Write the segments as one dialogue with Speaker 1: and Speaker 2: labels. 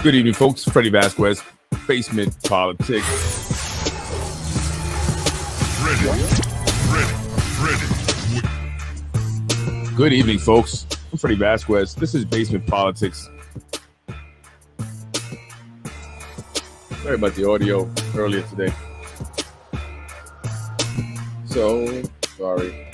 Speaker 1: Good evening, folks. Freddie Vasquez, Basement Politics. Good evening, folks. I'm Freddie Vasquez. This is Basement Politics. Sorry about the audio earlier today. So sorry.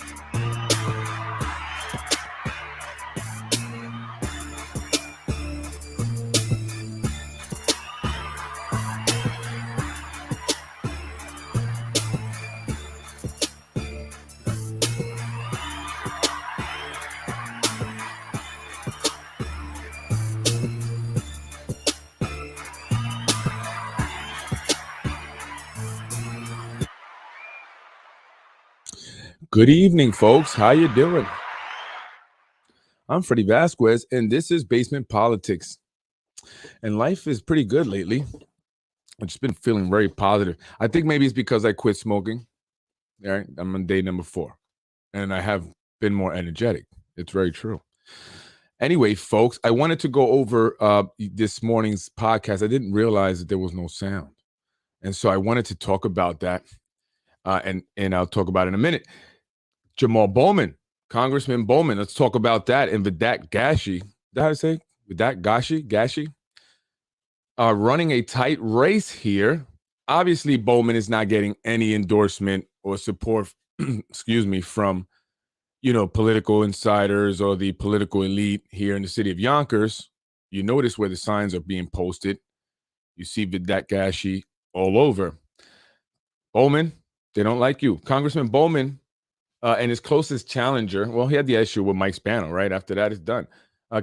Speaker 1: Good evening, folks. How you doing? I'm Freddie Vasquez, and this is Basement Politics. And life is pretty good lately. I've just been feeling very positive. I think maybe it's because I quit smoking. All right, I'm on day number 4, and I have been more energetic. It's very true. Anyway, folks, I wanted to go over this morning's podcast. I didn't realize that there was no sound, and so I wanted to talk about that, and I'll talk about it in a minute. Jamal Bowman, Congressman Bowman. Let's talk about that. And Vidat Gashi, did I say Vidat Gashi, running a tight race here. Obviously, Bowman is not getting any endorsement or support, from, political insiders or the political elite here in the city of Yonkers. You notice where the signs are being posted. You see Vidat Gashi all over. Bowman, they don't like you. Congressman Bowman, and his closest challenger, well, he had the issue with Mike Spano, right? After that, it's done.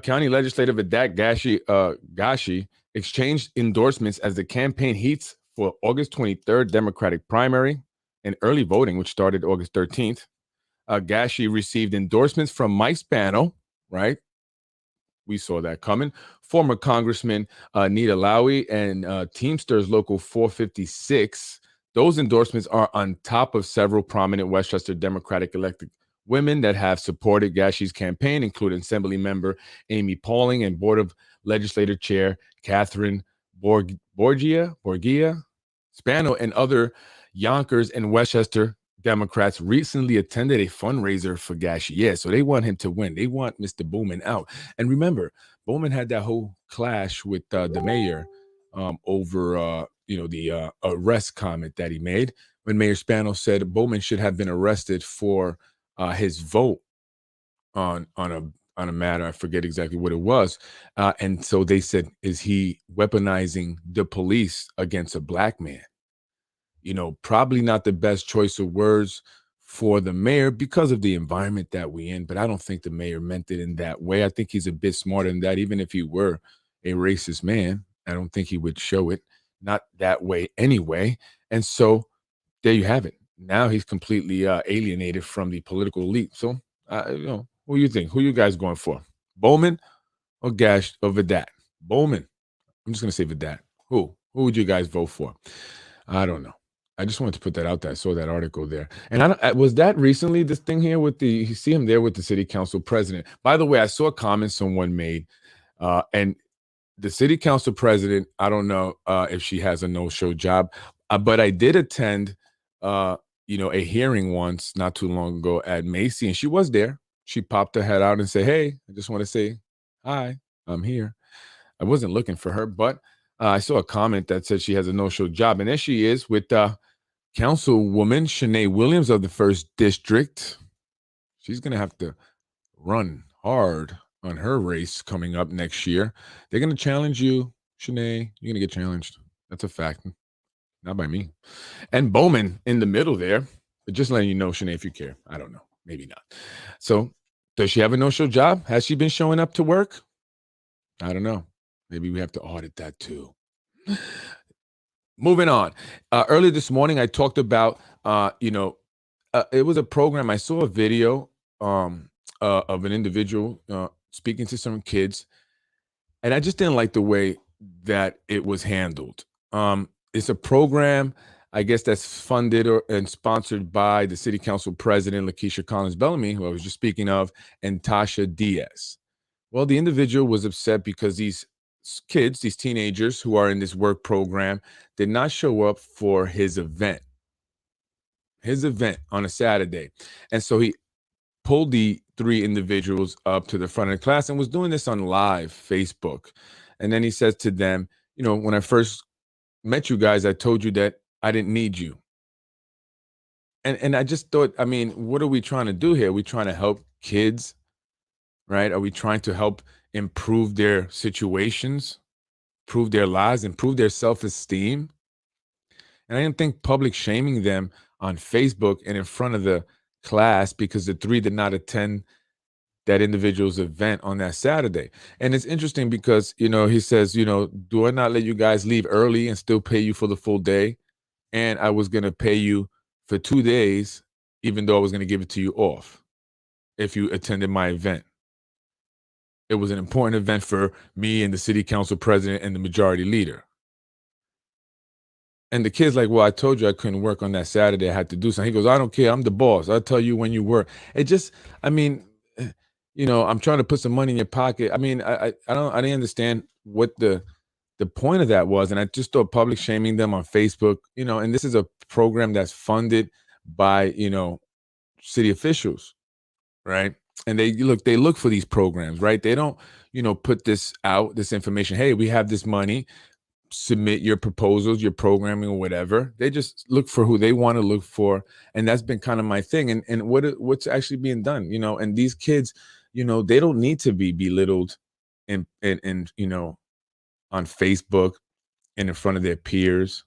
Speaker 1: County Legislator Vidat Gashi exchanged endorsements as the campaign heats for August 23rd Democratic primary and early voting, which started August 13th. Gashi received endorsements from Mike Spano, right? We saw that coming. Former Congressman Nita Lowey and Teamsters Local 456. Those endorsements are on top of several prominent Westchester Democratic elected women that have supported Gashi's campaign, including Assembly Member Amy Pauling and Board of Legislature Chair Catherine Borgia. Spano and other Yonkers and Westchester Democrats recently attended a fundraiser for Gashi. Yeah, so they want him to win. They want Mr. Bowman out. And remember, Bowman had that whole clash with the mayor over the arrest comment that he made when Mayor Spano said Bowman should have been arrested for his vote on a matter. I forget exactly what it was. And so they said, is he weaponizing the police against a black man? Probably not the best choice of words for the mayor because of the environment that we're in. But I don't think the mayor meant it in that way. I think he's a bit smarter than that. Even if he were a racist man, I don't think he would show it. Not that way anyway. And so there you have it. Now he's completely alienated from the political elite. So, who do you think? Who you guys going for? Bowman or Gash or Vidat? Bowman. I'm just going to say Vidat. Who would you guys vote for? I don't know. I just wanted to put that out there. I saw that article there. And was that recently, this thing here with you see him there with the city council president. By the way, I saw a comment someone made, and the city council president, I don't know if she has a no-show job, but I did attend, a hearing once not too long ago at Macy, and she was there. She popped her head out and said, hey, I just want to say, hi, I'm here. I wasn't looking for her, but I saw a comment that said she has a no-show job, and there she is with Councilwoman Shanae Williams of the 1st District. She's going to have to run hard on her race coming up next year. They're going to challenge you, Shanae. You're going to get challenged. That's a fact. Not by me. And Bowman in the middle there. But just letting you know, Shanae, if you care. I don't know. Maybe not. So does she have a no-show job? Has she been showing up to work? I don't know. Maybe we have to audit that too. Moving on. Early this morning, I talked about, it was a program. I saw a video of an individual speaking to some kids, and I just didn't like the way that it was handled. It's a program, I guess, that's funded and sponsored by the city council president, Lakeisha Collins Bellamy, who I was just speaking of, and Tasha Diaz. Well, the individual was upset because these kids, these teenagers who are in this work program, did not show up for his event on a Saturday. And so he pulled the three individuals up to the front of the class and was doing this on live Facebook. And then he says to them, when I first met you guys, I told you that I didn't need you. And I just thought, I mean, what are we trying to do here? Are we trying to help kids, right? Are we trying to help improve their situations, improve their lives, improve their self-esteem? And I didn't think public shaming them on Facebook and in front of the class because the three did not attend that individual's event on that Saturday. And it's interesting because, he says, do I not let you guys leave early and still pay you for the full day? And I was going to pay you for 2 days, even though I was going to give it to you off if you attended my event. It was an important event for me and the city council president and the majority leader. And the kid's like, well, I told you I couldn't work on that Saturday. I had to do something. He goes, I don't care. I'm the boss. I'll tell you when you work. It just, I mean, I'm trying to put some money in your pocket. I mean, I didn't understand what the point of that was. And I just thought public shaming them on Facebook, and this is a program that's funded by, city officials, right? And they look for these programs, right? They don't, put this information. Hey, we have this money, submit your proposals, your programming or whatever. They just look for who they want to look for. And that's been kind of my thing. And what's actually being done, and these kids, they don't need to be belittled and on Facebook and in front of their peers.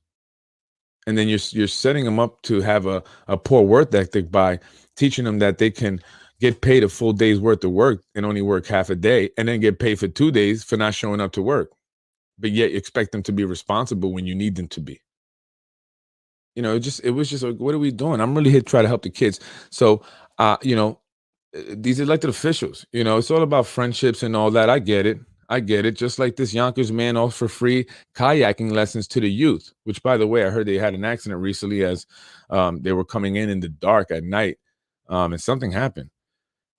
Speaker 1: And then you're setting them up to have a poor work ethic by teaching them that they can get paid a full day's worth of work and only work half a day, and then get paid for 2 days for not showing up to work, but yet you expect them to be responsible when you need them to be. It was just like, what are we doing? I'm really here to try to help the kids. So, these elected officials, it's all about friendships and all that. I get it. Just like this Yonkers man offers free kayaking lessons to the youth, which, by the way, I heard they had an accident recently as they were coming in the dark at night, and something happened.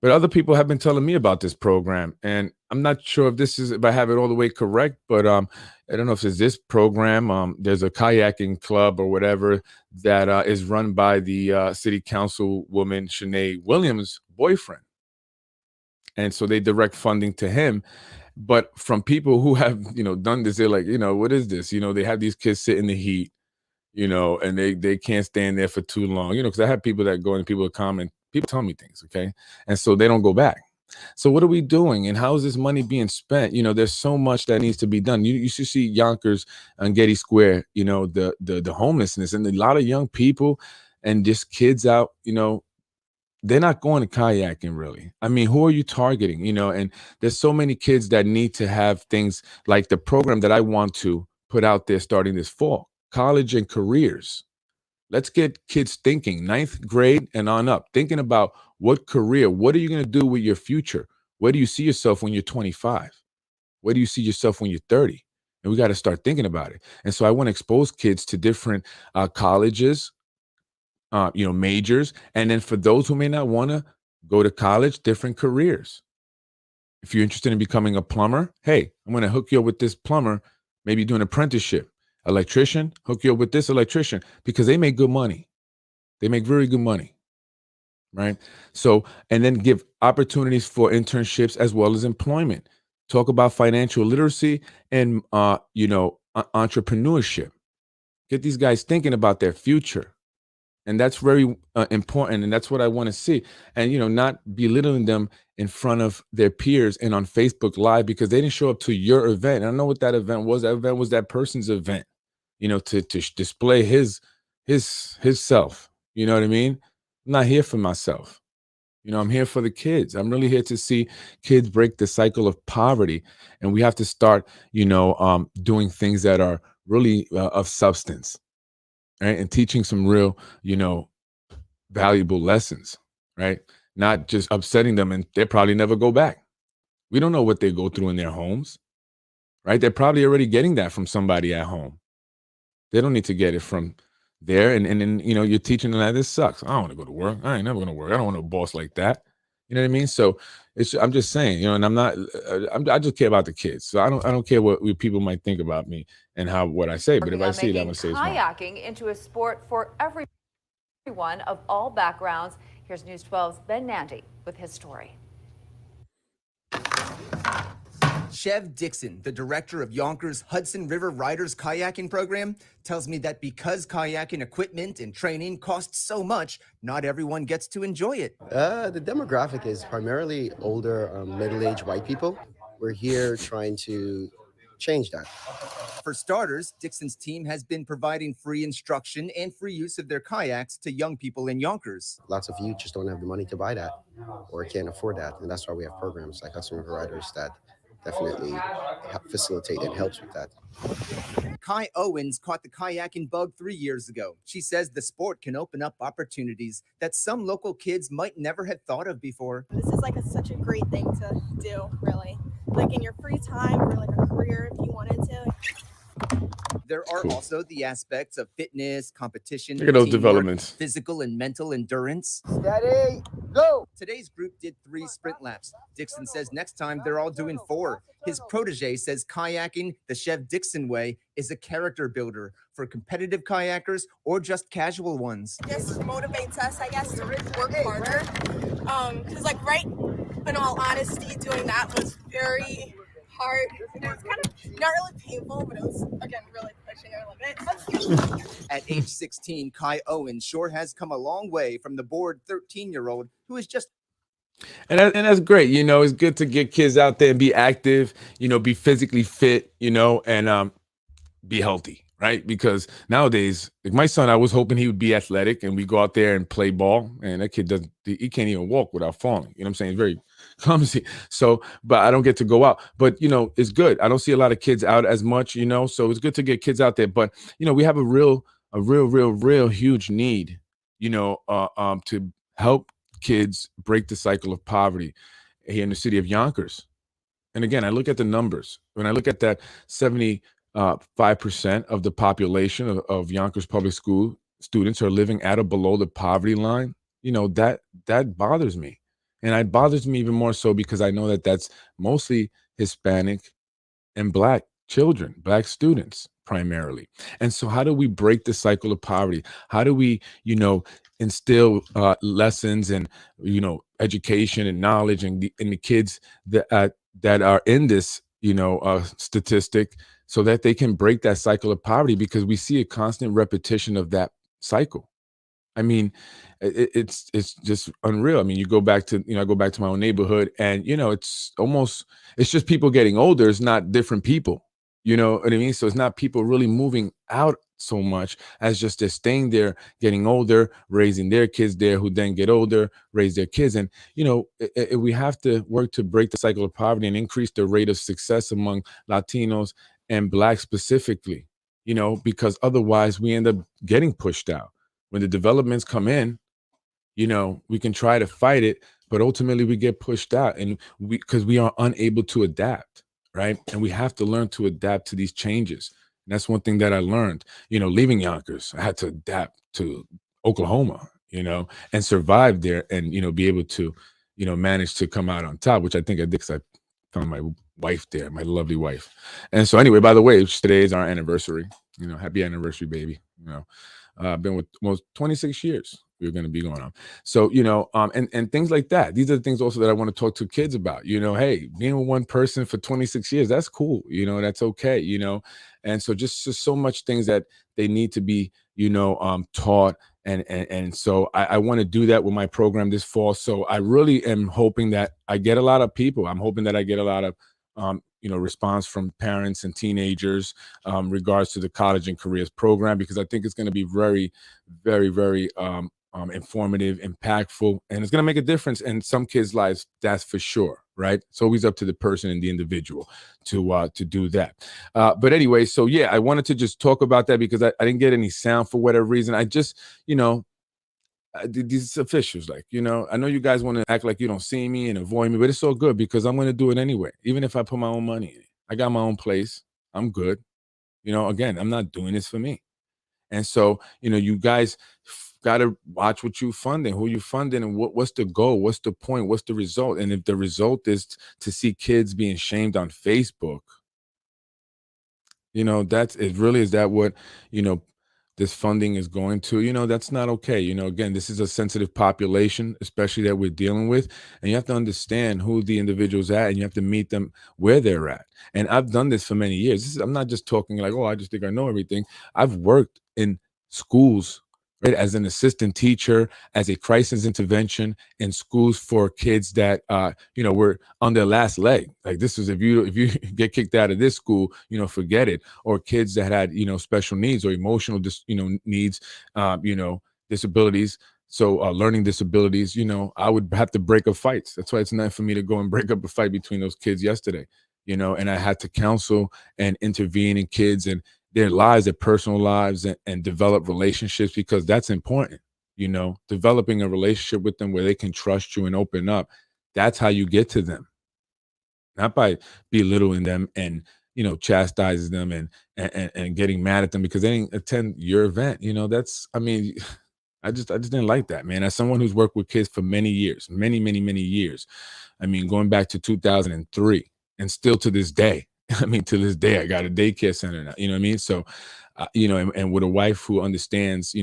Speaker 1: But other people have been telling me about this program, and I'm not sure if I have it all the way correct, but I don't know if it's this program. There's a kayaking club or whatever that is run by the city council woman, Shanae Williams' boyfriend. And so they direct funding to him. But from people who have, done this, they're like, what is this? They have these kids sit in the heat, and they can't stand there for too long, because I have people that go and people comment, people tell me things, okay? And so they don't go back. So what are we doing? And how is this money being spent? There's so much that needs to be done. You should see Yonkers on Getty Square, the homelessness and a lot of young people and just kids out, they're not going to kayaking really. I mean, who are you targeting? And there's so many kids that need to have things like the program that I want to put out there starting this fall, college and careers. Let's get kids thinking, ninth grade and on up, thinking about what career, what are you going to do with your future? Where do you see yourself when you're 25? Where do you see yourself when you're 30? And we got to start thinking about it. And so I want to expose kids to different colleges, majors. And then for those who may not want to go to college, different careers. If you're interested in becoming a plumber, hey, I'm going to hook you up with this plumber, maybe do an apprenticeship. Electrician, hook you up with this electrician because they make good money. They make very good money, right? So, and then give opportunities for internships as well as employment. Talk about financial literacy and, entrepreneurship. Get these guys thinking about their future. And that's very important. And that's what I want to see. And, not belittling them in front of their peers and on Facebook Live because they didn't show up to your event. I don't know what that event was. That event was that person's event, to display his self. You know what I mean? I'm not here for myself. I'm here for the kids. I'm really here to see kids break the cycle of poverty. And we have to start, doing things that are really of substance. Right, and teaching some real, valuable lessons, right? Not just upsetting them and they probably never go back. We don't know what they go through in their homes, right? They're probably already getting that from somebody at home. They don't need to get it from there. And then, you're teaching them that this sucks. I don't want to go to work. I ain't never going to work. I don't want a boss like that. You know what I mean? So I'm just saying, and I'm not, I just care about the kids. So I don't care what people might think about me and what I say. But if
Speaker 2: Working
Speaker 1: I
Speaker 2: on
Speaker 1: see it, I'm
Speaker 2: making
Speaker 1: gonna say it's wrong.
Speaker 2: kayaking into a sport for everyone of all backgrounds. Here's News 12's Ben Nandy with his story.
Speaker 3: Chev Dixon, the director of Yonkers Hudson River Riders kayaking program, tells me that because kayaking equipment and training costs so much, not everyone gets to enjoy it.
Speaker 4: The demographic is primarily older, middle-aged white people. We're here trying to change that.
Speaker 3: For starters, Dixon's team has been providing free instruction and free use of their kayaks to young people in Yonkers.
Speaker 4: Lots of youth just don't have the money to buy that or can't afford that. And that's why we have programs like Hudson River Riders that definitely facilitate and helps with that.
Speaker 3: Kai Owens caught the kayaking bug 3 years ago. She says the sport can open up opportunities that some local kids might never have thought of before.
Speaker 5: This is like such a great thing to do, really. Like in your free time or like a career if you wanted to.
Speaker 3: There are also the aspects of fitness, competition,
Speaker 1: Look at those
Speaker 3: teamwork,
Speaker 1: developments.
Speaker 3: physical and mental endurance.
Speaker 4: Steady, go!
Speaker 3: Today's group did 3 sprint laps. Dixon says next time they're all doing 4. His protege says kayaking the Chev Dixon way is a character builder for competitive kayakers or just casual ones.
Speaker 5: This motivates us, I guess, to work harder. Because like in all honesty, doing that was very hard. It was kind of not really painful, but it was, again, really pushing our limits.
Speaker 3: At age 16, Kai Owens sure has come a long way from the bored 13-year-old who is just.
Speaker 1: And that's great. It's good to get kids out there and be active, be physically fit, and be healthy, right? Because nowadays, like my son, I was hoping he would be athletic and we go out there and play ball. And that kid he can't even walk without falling. You know what I'm saying? He's very clumsy. So, but I don't get to go out. But, it's good. I don't see a lot of kids out as much, so it's good to get kids out there. But, we have a real huge need, to help kids break the cycle of poverty here in the city of Yonkers. And again, I look at the numbers. When I look at that 75% of the population of Yonkers public school students are living at or below the poverty line, that bothers me. And it bothers me even more so because I know that that's mostly Hispanic and Black children, Black students primarily. And so how do we break the cycle of poverty? How do we, instill lessons and, education and knowledge in the kids that are in this, statistic so that they can break that cycle of poverty, because we see a constant repetition of that cycle. I mean, it's just unreal. I mean, you go back to, I go back to my own neighborhood and, it's just people getting older. It's not different people. You know what I mean? So it's not people really moving out so much as just they're staying there, getting older, raising their kids there, who then get older, raise their kids. And, we have to work to break the cycle of poverty and increase the rate of success among Latinos and Blacks specifically, because otherwise we end up getting pushed out. When the developments come in, we can try to fight it, but ultimately we get pushed out and because we are unable to adapt. Right. And we have to learn to adapt to these changes. And that's one thing that I learned, leaving Yonkers. I had to adapt to Oklahoma, and survive there and, be able to, manage to come out on top, which I think I did because I found my wife there, my lovely wife. And so anyway, by the way, today is our anniversary, happy anniversary, baby. I've been with almost 26 years. We're going to be going on. So, and things like that. These are the things also that I want to talk to kids about, hey, being with one person for 26 years, that's cool. That's okay, and so just so much things that they need to be, taught. And so I want to do that with my program this fall. So I really am hoping that I get a lot of people. I'm hoping that I get a lot of, response from parents and teenagers regards to the college and careers program, because I think it's going to be very, very, very informative, impactful, and it's going to make a difference in some kids' lives. That's for sure. Right. It's always up to the person and the individual to do that. But anyway, so yeah, I wanted to just talk about that because I didn't get any sound for whatever reason. I just, these officials, like, I know you guys want to act like you don't see me and avoid me, but it's all good because I'm going to do it anyway. Even if I put my own money in it, I got my own place. I'm good. Again, I'm not doing this for me. And so, you guys got to watch what you funding, who you funding, and what's the goal, what's the point, what's the result. And if the result is to see kids being shamed on Facebook, that's it. Really, is that what you know this funding is going to? That's not okay. Again, this is a sensitive population, especially that we're dealing with, and you have to understand who the individuals at, and you have to meet them where they're at. And I've done this for many years. I'm not just talking like, oh, I just think I know everything. I've worked in schools, right, as an assistant teacher, as a crisis intervention in schools for kids that were on their last leg. Like, this is, if you get kicked out of this school, forget it. Or kids that had special needs or emotional needs, disabilities. So learning disabilities, I would have to break up fights. That's why it's not for me to go and break up a fight between those kids yesterday. And I had to counsel and intervene in kids and their lives, their personal lives, and develop relationships, because that's important. Developing a relationship with them where they can trust you and open up. That's how you get to them, not by belittling them and chastising them and getting mad at them because they didn't attend your event. That's, I mean, I just didn't like that, man. As someone who's worked with kids for many years, many years, I mean, going back to 2003 and still to this day. I mean, to this day, I got a daycare center now. You know what I mean? So, and with a wife who understands,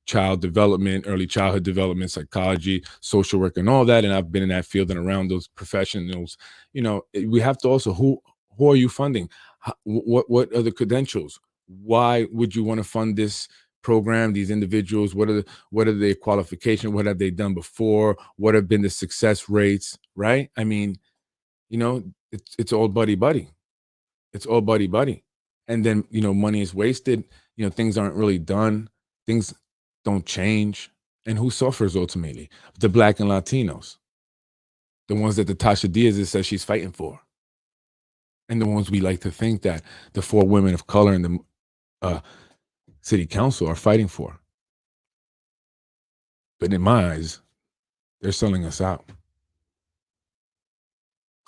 Speaker 1: child development, early childhood development, psychology, social work, and all that. And I've been in that field and around those professionals. We have to also, who are you funding? What are the credentials? Why would you want to fund this program, these individuals? What are their qualifications? What have they done before? What have been the success rates? Right? I mean, it's all buddy. It's all buddy. And then, money is wasted. Things aren't really done. Things don't change. And who suffers ultimately? The Black and Latinos. The ones that the Tasha Diaz says she's fighting for. And the ones we like to think that the 4 women of color in the city council are fighting for. But in my eyes, they're selling us out.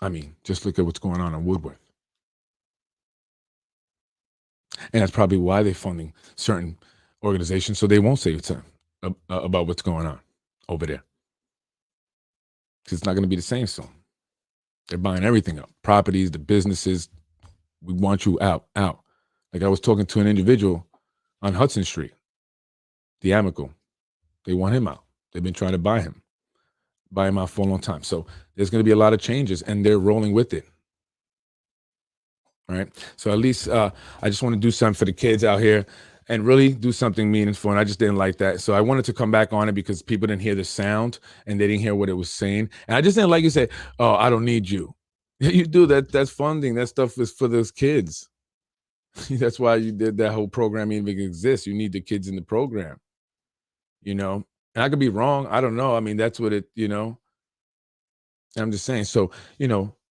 Speaker 1: I mean, just look at what's going on in Woodworth. And that's probably why they're funding certain organizations, so they won't say about what's going on over there. Because it's not going to be the same soon. They're buying everything up. Properties, the businesses. We want you out. Like, I was talking to an individual on Hudson Street, the Amical. They want him out. They've been trying to buy him out for a long time. So there's going to be a lot of changes, and they're rolling with it. All right. So at least I just want to do something for the kids out here and really do something meaningful. And I just didn't like that. So I wanted to come back on it because people didn't hear the sound and they didn't hear what it was saying. And I just didn't like you say, oh, I don't need you. You do that. That's funding. That stuff is for those kids. That's why you did that whole program even exists. You need the kids in the program, and I could be wrong. I don't know. I mean, that's what it, I'm just saying. So,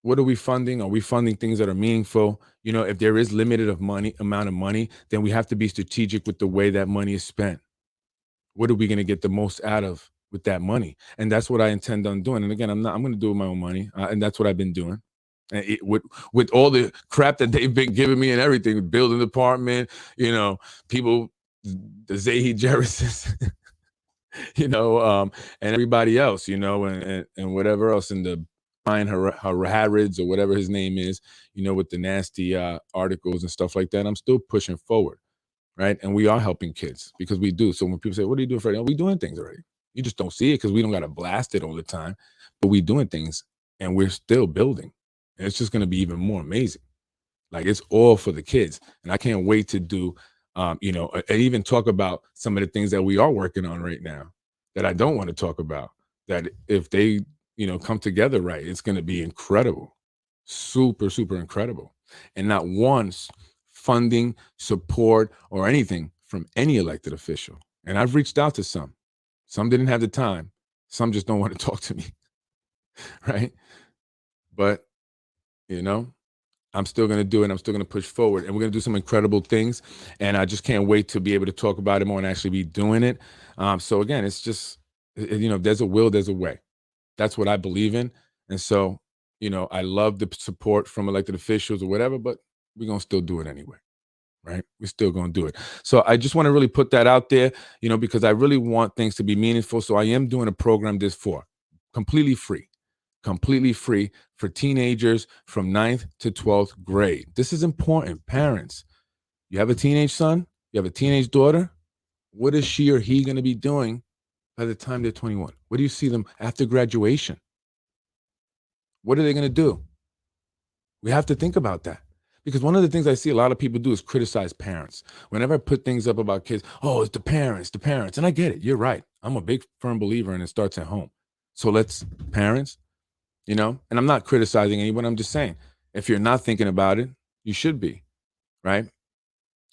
Speaker 1: what are we funding? Are we funding things that are meaningful? If there is limited amount of money, then we have to be strategic with the way that money is spent. What are we going to get the most out of with that money? And that's what I intend on doing. And again, I'm going to do it with my own money. And that's what I've been doing. And with all the crap that they've been giving me and everything, building department, people, the Zahi Jerrisons, and everybody else, and whatever else in the Brian Harrods or whatever his name is, with the nasty articles and stuff like that. I'm still pushing forward, right? And we are helping kids because we do. So when people say, what are you doing for it? We're doing things already. You just don't see it because we don't got to blast it all the time, but we're doing things and we're still building. And it's just going to be even more amazing. Like, it's all for the kids. And I can't wait to do, and even talk about some of the things that we are working on right now that I don't want to talk about, that if they, come together right, it's going to be incredible. Super, super incredible. And not once funding, support, or anything from any elected official. And I've reached out to some. Some didn't have the time. Some just don't want to talk to me. Right? But, I'm still going to do it. I'm still going to push forward. And we're going to do some incredible things. And I just can't wait to be able to talk about it more and actually be doing it. So again, it's just, if there's a will, there's a way. That's what I believe in. And so, I love the support from elected officials or whatever, but we're going to still do it anyway. right? We're still going to do it. So I just want to really put that out there, because I really want things to be meaningful. So I am doing a program this for completely free for teenagers from 9th to 12th grade. This is important. Parents, you have a teenage son, you have a teenage daughter. What is she or he going to be doing by the time they're 21? What do you see them after graduation? What are they going to do? We have to think about that. Because one of the things I see a lot of people do is criticize parents. Whenever I put things up about kids, oh, it's the parents. And I get it. You're right. I'm a big, firm believer, and it starts at home. So let's, parents, and I'm not criticizing anyone. I'm just saying, if you're not thinking about it, you should be, right?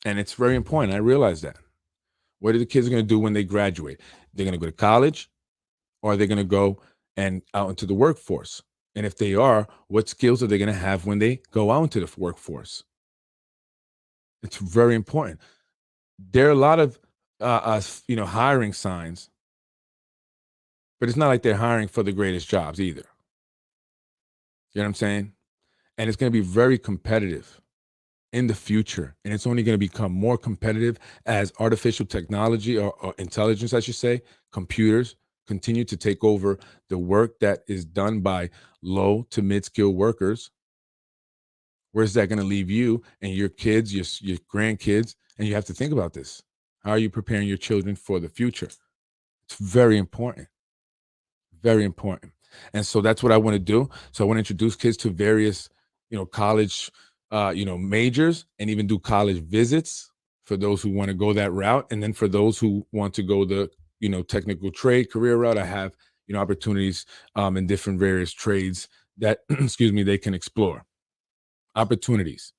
Speaker 1: And it's very important. I realize that. What are the kids going to do when they graduate? They're going to go to college, or are they going to go and out into the workforce? And if they are, what skills are they going to have when they go out into the workforce? It's very important. There are a lot of, hiring signs, but it's not like they're hiring for the greatest jobs either. You know what I'm saying? And it's going to be very competitive in the future. And it's only going to become more competitive as artificial technology or intelligence, I should say, computers continue to take over the work that is done by low to mid-skilled workers. Where's that going to leave you and your kids, your grandkids? And you have to think about this. How are you preparing your children for the future? It's very important. Very important. And so that's what I want to do. So I want to introduce kids to various, college, majors, and even do college visits for those who want to go that route. And then for those who want to go the, technical trade career route, I have, opportunities in different various trades that, they can explore. Opportunities.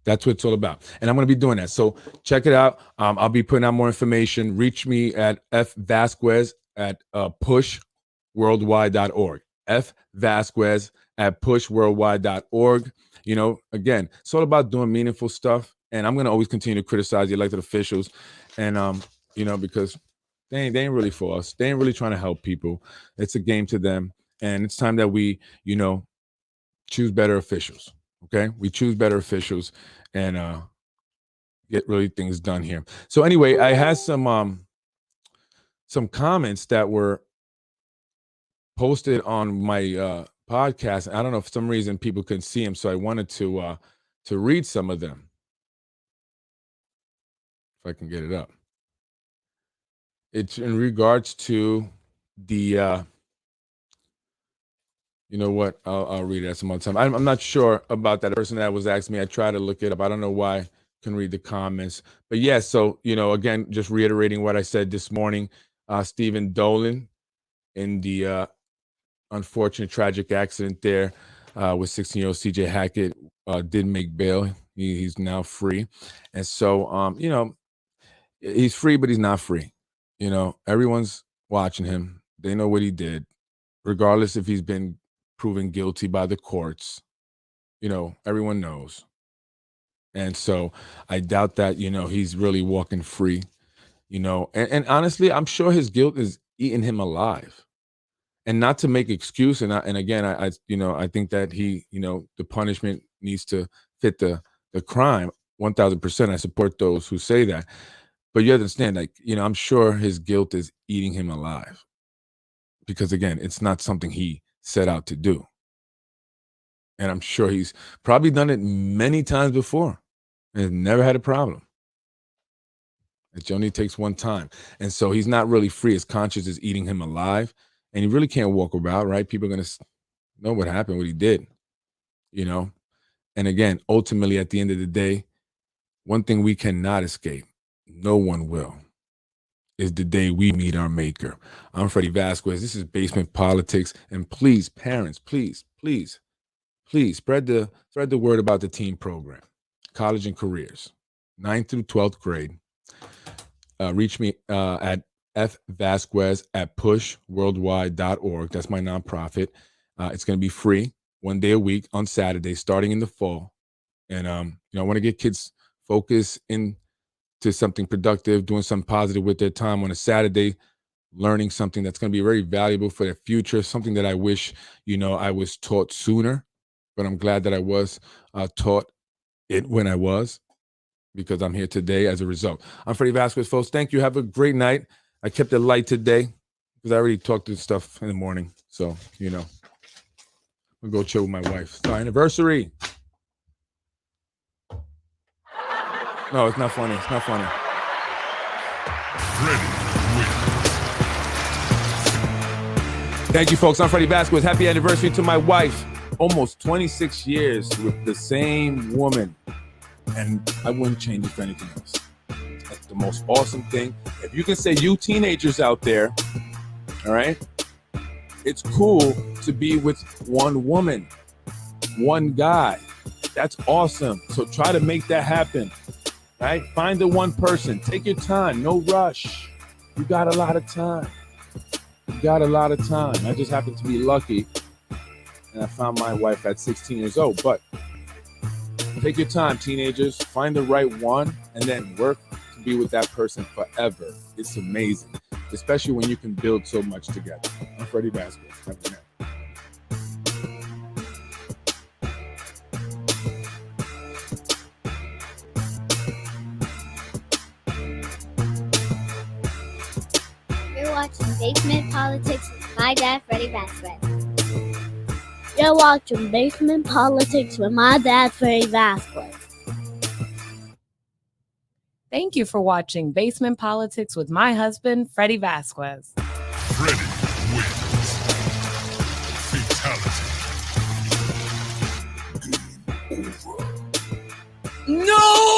Speaker 1: That's what it's all about. And I'm going to be doing that. So check it out. I'll be putting out more information. Reach me at fvasquez at pushworldwide.org. fvasquez at pushworldwide.org. Again, it's all about doing meaningful stuff. And I'm going to always continue to criticize the elected officials. And, because they ain't really for us. They ain't really trying to help people. It's a game to them. And it's time that we, choose better officials. Okay, we choose better officials and get really things done here. So anyway, I had some comments that were posted on my podcast. I don't know, for some reason people couldn't see them, so I wanted to read some of them. If I can get it up. It's in regards to the you know what? I'll read it some other time. I'm not sure about that person that was asking me. I tried to look it up. I don't know why I can read the comments. But yeah, so, again, just reiterating what I said this morning, Stephen Dolan in the unfortunate tragic accident there with 16-year-old CJ Hackett did make bail. He's now free. And so, he's free, but he's not free. Everyone's watching him. They know what he did, regardless if he's been proven guilty by the courts. Everyone knows. And so I doubt that, he's really walking free, and honestly, I'm sure his guilt is eating him alive. And not to make excuse. And again, I think that he, the punishment needs to fit the crime 1000%. I support those who say that. But you understand, I'm sure his guilt is eating him alive. Because again, it's not something he set out to do. And I'm sure he's probably done it many times before and never had a problem. It only takes one time. And so he's not really free. His conscience is eating him alive. And he really can't walk about, right? People are going to know what happened, what he did, And again, ultimately, at the end of the day, one thing we cannot escape, no one will, is the day we meet our maker. I'm Freddie Vasquez. This is Basement Politics. And please, parents, please spread the word about the teen program, college and careers, 9th through 12th grade. Reach me at fvasquez at pushworldwide.org. That's my nonprofit. It's going to be free 1 day a week on Saturday, starting in the fall. And, I want to get kids focused into something productive, doing something positive with their time on a Saturday, learning something that's going to be very valuable for their future, something that I wish, I was taught sooner, but I'm glad that I was taught it when I was, because I'm here today as a result. I'm Freddie Vasquez, folks. Thank you. Have a great night. I kept it light today because I already talked to stuff in the morning. So, you know, we'll go chill with my wife. It's our anniversary. No, it's not funny. It's not funny. Thank you, folks. I'm Freddie Vasquez. Happy anniversary to my wife. Almost 26 years with the same woman. And I wouldn't change it for anything else. That's the most awesome thing. If you can say, you teenagers out there, all right, it's cool to be with one woman, one guy. That's awesome. So try to make that happen, right? Find the one person. Take your time. No rush. You got a lot of time. You got a lot of time. I just happened to be lucky, and I found my wife at 16 years old. But take your time, teenagers. Find the right one, and then work to be with that person forever. It's amazing, especially when you can build so much together. I'm Freddie Vasquez. Have a good night.
Speaker 6: You're watching Basement Politics with my dad, Freddie Vasquez. You're watching Basement Politics with my dad, Freddie Vasquez.
Speaker 7: Thank you for watching Basement Politics with my husband, Freddie Vasquez.
Speaker 8: Freddie wins. Fatality.
Speaker 9: No!